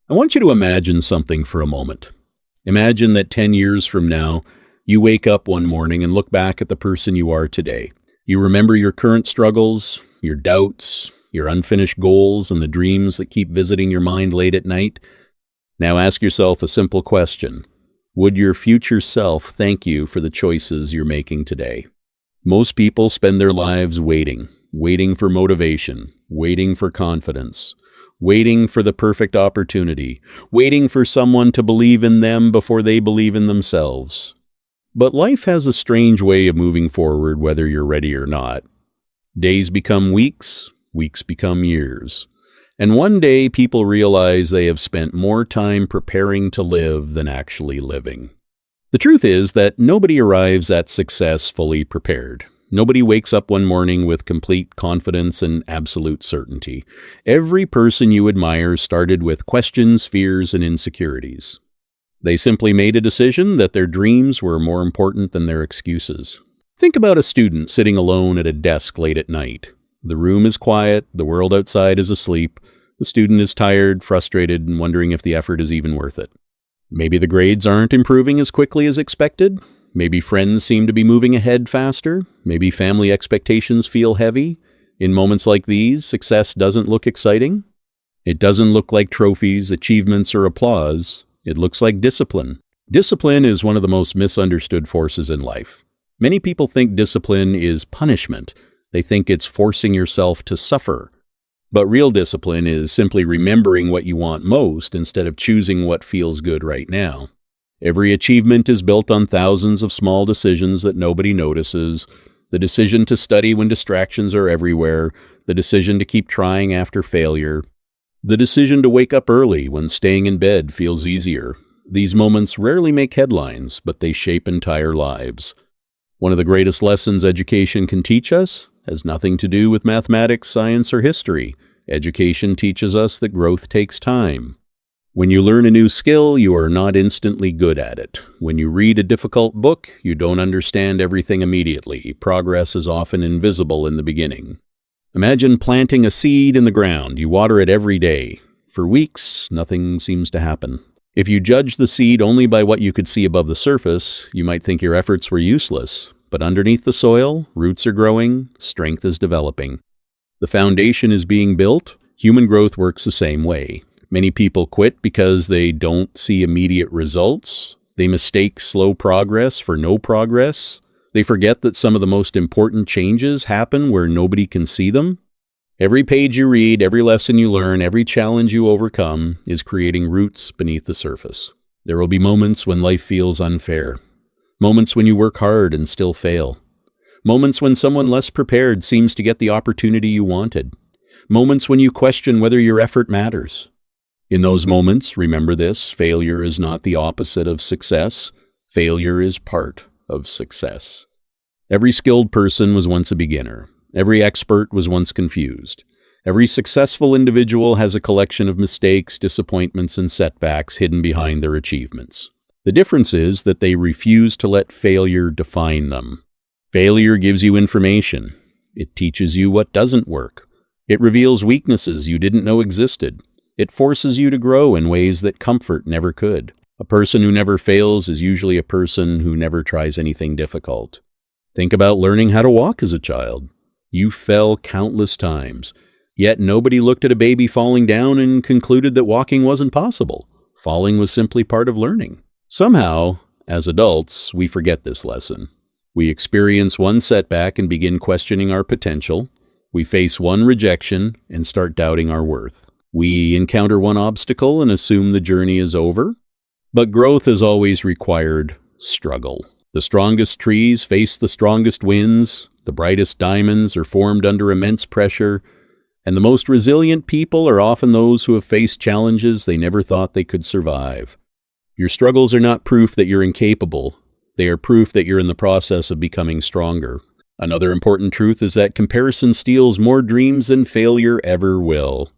I want you to imagine something for a moment. Imagine that 10 years from now, you wake up one morning and look back at the person you are today. You remember your current struggles, your doubts, your unfinished goals, and the dreams that keep visiting your mind late at night. Now ask yourself a simple question. Would your future self thank you for the choices you're making today? Most people spend their lives waiting for motivation, waiting for confidence, waiting for the perfect opportunity, waiting for someone to believe in them before they believe in themselves. But life has a strange way of moving forward whether you're ready or not. Days become weeks, weeks become years. And one day people realize they have spent more time preparing to live than actually living. The truth is that nobody arrives at success fully prepared. Nobody wakes up one morning with complete confidence and absolute certainty. Every person you admire started with questions, fears, and insecurities. They simply made a decision that their dreams were more important than their excuses. Think about a student sitting alone at a desk late at night. The room is quiet, the world outside is asleep. The student is tired, frustrated, and wondering if the effort is even worth it. Maybe the grades aren't improving as quickly as expected. Maybe friends seem to be moving ahead faster. Maybe family expectations feel heavy. In moments like these, success doesn't look exciting. It doesn't look like trophies, achievements, or applause. It looks like discipline. Discipline is one of the most misunderstood forces in life. Many people think discipline is punishment. They think it's forcing yourself to suffer. But real discipline is simply remembering what you want most instead of choosing what feels good right now. Every achievement is built on thousands of small decisions that nobody notices. The decision to study when distractions are everywhere. The decision to keep trying after failure. The decision to wake up early when staying in bed feels easier. These moments rarely make headlines, but they shape entire lives. One of the greatest lessons education can teach us has nothing to do with mathematics, science, or history. Education teaches us that growth takes time. When you learn a new skill, you are not instantly good at it. When you read a difficult book, you don't understand everything immediately. Progress is often invisible in the beginning. Imagine planting a seed in the ground. You water it every day. For weeks, nothing seems to happen. If you judge the seed only by what you could see above the surface, you might think your efforts were useless. But underneath the soil, roots are growing, strength is developing. The foundation is being built. Human growth works the same way. Many people quit because they don't see immediate results. They mistake slow progress for no progress. They forget that some of the most important changes happen where nobody can see them. Every page you read, every lesson you learn, every challenge you overcome is creating roots beneath the surface. There will be moments when life feels unfair. Moments when you work hard and still fail. Moments when someone less prepared seems to get the opportunity you wanted. Moments when you question whether your effort matters. In those moments, remember this, failure is not the opposite of success. Failure is part of success. Every skilled person was once a beginner. Every expert was once confused. Every successful individual has a collection of mistakes, disappointments, and setbacks hidden behind their achievements. The difference is that they refuse to let failure define them. Failure gives you information. It teaches you what doesn't work. It reveals weaknesses you didn't know existed. It forces you to grow in ways that comfort never could. A person who never fails is usually a person who never tries anything difficult. Think about learning how to walk as a child. You fell countless times, yet nobody looked at a baby falling down and concluded that walking wasn't possible. Falling was simply part of learning. Somehow, as adults, we forget this lesson. We experience one setback and begin questioning our potential. We face one rejection and start doubting our worth. We encounter one obstacle and assume the journey is over. But growth has always required struggle. The strongest trees face the strongest winds. The brightest diamonds are formed under immense pressure. And the most resilient people are often those who have faced challenges they never thought they could survive. Your struggles are not proof that you're incapable. They are proof that you're in the process of becoming stronger. Another important truth is that comparison steals more dreams than failure ever will.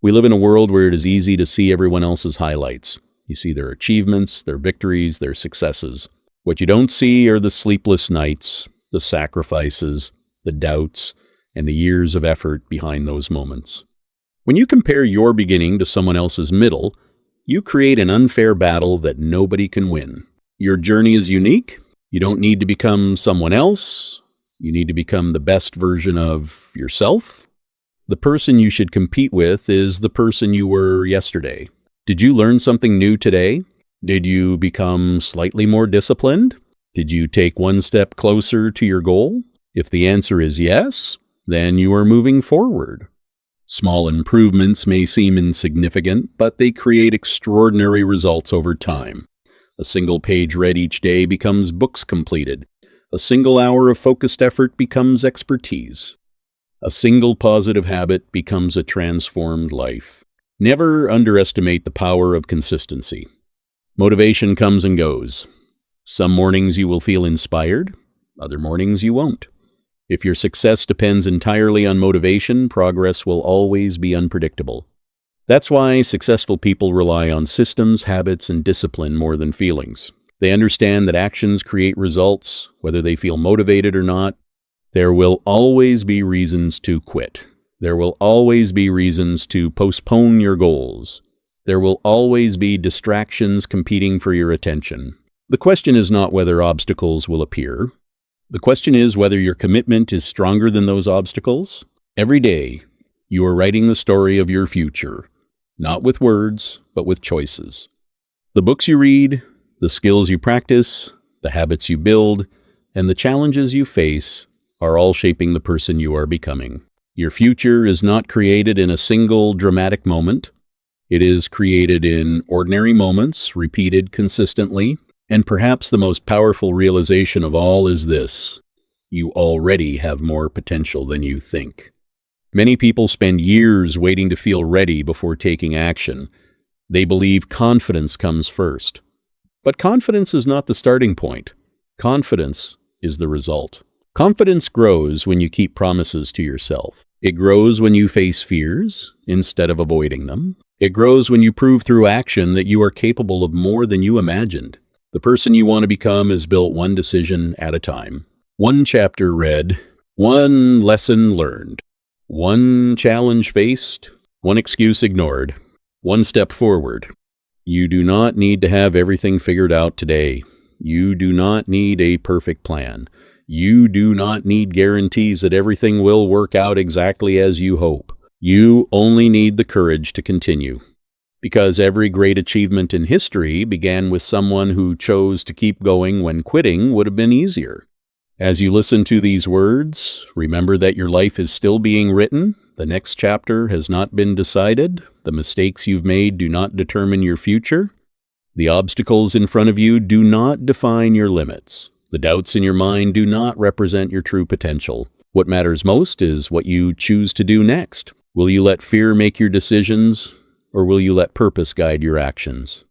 We live in a world where it is easy to see everyone else's highlights. You see their achievements, their victories, their successes. What you don't see are the sleepless nights, the sacrifices, the doubts, and the years of effort behind those moments. When you compare your beginning to someone else's middle, You create an unfair battle that nobody can win. Your journey is unique. You don't need to become someone else. You need to become the best version of yourself. The person you should compete with is the person you were yesterday. Did you learn something new today? Did you become slightly more disciplined? Did you take one step closer to your goal? If the answer is yes, then you are moving forward. Small improvements may seem insignificant, but they create extraordinary results over time. A single page read each day becomes books completed. A single hour of focused effort becomes expertise. A single positive habit becomes a transformed life. Never underestimate the power of consistency. Motivation comes and goes. Some mornings you will feel inspired, other mornings you won't. If your success depends entirely on motivation, progress will always be unpredictable. That's why successful people rely on systems, habits, and discipline more than feelings. They understand that actions create results, whether they feel motivated or not. There will always be reasons to quit. There will always be reasons to postpone your goals. There will always be distractions competing for your attention. The question is not whether obstacles will appear. The question is whether your commitment is stronger than those obstacles. Every day, you are writing the story of your future, not with words, but with choices. The books you read, the skills you practice, the habits you build, and the challenges you face are all shaping the person you are becoming. Your future is not created in a single dramatic moment. It is created in ordinary moments, repeated consistently. And perhaps the most powerful realization of all is this: you already have more potential than you think. Many people spend years waiting to feel ready before taking action. They believe confidence comes first. But confidence is not the starting point. Confidence is the result. Confidence grows when you keep promises to yourself. It grows when you face fears instead of avoiding them. It grows when you prove through action that you are capable of more than you imagined. The person you want to become is built one decision at a time. One chapter read, one lesson learned, one challenge faced, one excuse ignored, one step forward. You do not need to have everything figured out today. You do not need a perfect plan. You do not need guarantees that everything will work out exactly as you hope. You only need the courage to continue. Because every great achievement in history began with someone who chose to keep going when quitting would have been easier. As you listen to these words, remember that your life is still being written. The next chapter has not been decided. The mistakes you've made do not determine your future. The obstacles in front of you do not define your limits. The doubts in your mind do not represent your true potential. What matters most is what you choose to do next. Will you let fear make your decisions? Or will you let purpose guide your actions?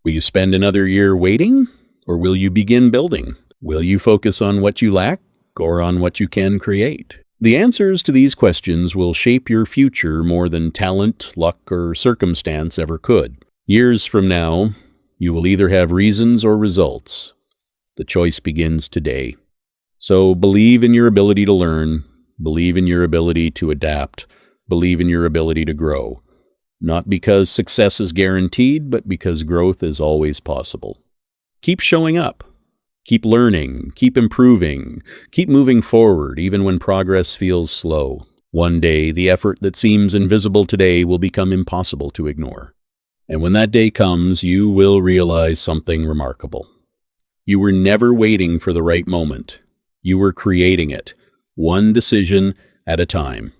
Will you spend another year waiting, or will you begin building? Will you focus on what you lack, or on what you can create? The answers to these questions will shape your future more than talent, luck, or circumstance ever could. Years from now, you will either have reasons or results. The choice begins today. So believe in your ability to learn, believe in your ability to adapt, believe in your ability to grow. Not because success is guaranteed, but because growth is always possible. Keep showing up. Keep learning. Keep improving. Keep moving forward, even when progress feels slow. One day, the effort that seems invisible today will become impossible to ignore. And when that day comes, you will realize something remarkable. You were never waiting for the right moment. You were creating it, one decision at a time.